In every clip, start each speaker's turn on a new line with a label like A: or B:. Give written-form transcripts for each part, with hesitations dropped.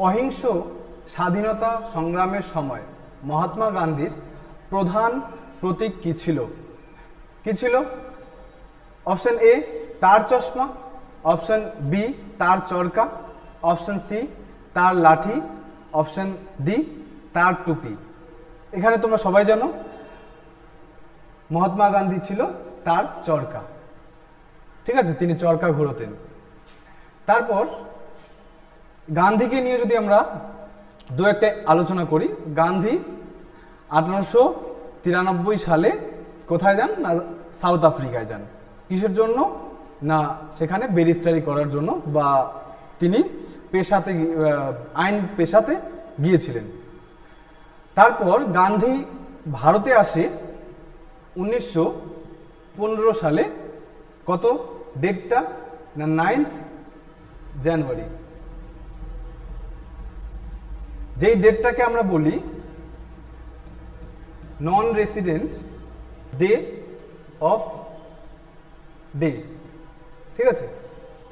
A: অহিংস স্বাধীনতা সংগ্রামের সময় মহাত্মা গান্ধীর প্রধান প্রতীক কী ছিল? কি ছিল? অপশন এ তার চশমা, অপশন বি তার চরকা, অপশন সি তার লাঠি, অপশন ডি তার টুপি। এখানে তোমরা সবাই জানো মহাত্মা গান্ধী ছিল তার চরকা। ঠিক আছে, তিনি চরকা ঘোরাতেন। তারপর গান্ধীকে নিয়ে যদি আমরা দু একটা আলোচনা করি, গান্ধী 1893 সালে কোথায় যান? না সাউথ আফ্রিকায় যান। কিসের জন্য? না সেখানে ব্যারিস্টারি করার জন্য, বা তিনি পেশাতে আইন পেশাতে গিয়েছিলেন। তারপর গান্ধী ভারতে আসে 1915 সালে। কত ডেটটা? না 9 জানুয়ারি। যেই ডেটটাকে আমরা বলি non resident day off day. ঠিক আছে,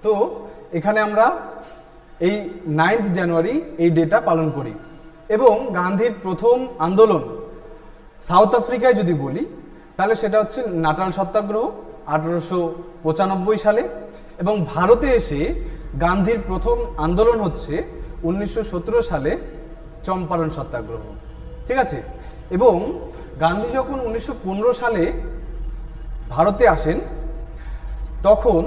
A: তো এখানে আমরা এই 9 জানুয়ারি এই ডেটা পালন করি। এবং গান্ধীর প্রথম আন্দোলন সাউথ আফ্রিকায় যদি বলি তাহলে সেটা হচ্ছে নাটাল সত্যাগ্রহ 1895 সালে। এবং ভারতে এসে গান্ধীর প্রথম আন্দোলন হচ্ছে 1917 সালে চম্পারণ সত্যাগ্রহ। ঠিক আছে, এবং গান্ধী যখন 1915 সালে ভারতে আসেন তখন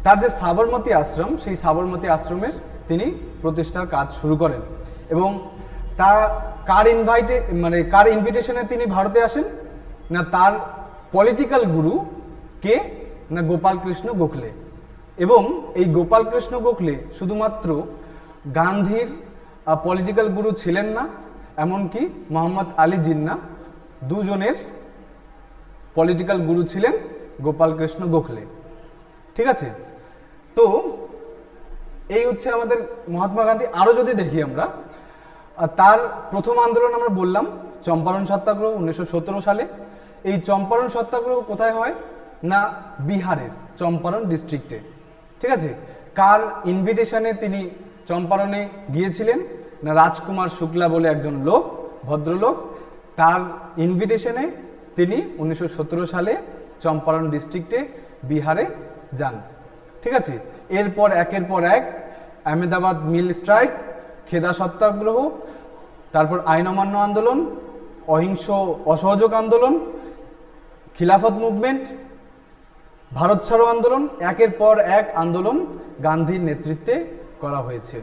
A: তার যে সাবরমতী আশ্রম, সেই সাবরমতী আশ্রমের তিনি প্রতিষ্ঠার কাজ শুরু করেন। এবং তা কার ইনভিটেশনে তিনি ভারতে আসেন? না তার পলিটিক্যাল গুরু কে? না গোপালকৃষ্ণ গোখলে। এবং এই গোপালকৃষ্ণ গোখলে শুধুমাত্র গান্ধীর পলিটিক্যাল গুরু ছিলেন না, এমনকি মোহাম্মদ আলী জিন্নাহ দুজনের পলিটিক্যাল গুরু ছিলেন গোপালকৃষ্ণ গোখলে। ঠিক আছে, তো এই হচ্ছে আমাদের মহাত্মা গান্ধী। আরও যদি দেখি আমরা, তার প্রথম আন্দোলন আমরা বললাম চম্পারণ সত্যাগ্রহ 1917 সালে। এই চম্পারণ সত্যাগ্রহ কোথায় হয়? না বিহারের চম্পারণ ডিস্ট্রিক্টে। ঠিক আছে, কার ইনভিটেশনে তিনি চম্পারণে গিয়েছিলেন? না রাজকুমার শুক্লা বলে একজন লোক, ভদ্রলোক, তার ইনভিটেশনে তিনি 1917 সালে চম্পারণ ডিস্ট্রিক্টে বিহারে যান। ঠিক আছে, এরপর একের পর এক আহমেদাবাদ মিল স্ট্রাইক, খেদা সত্যাগ্রহ, তারপর আইন অমান্য আন্দোলন, অহিংস অসহযোগ আন্দোলন, খিলাফত মুভমেন্ট, ভারত ছাড়ো আন্দোলন, একের পর এক আন্দোলন গান্ধীর নেতৃত্বে করা হয়েছে।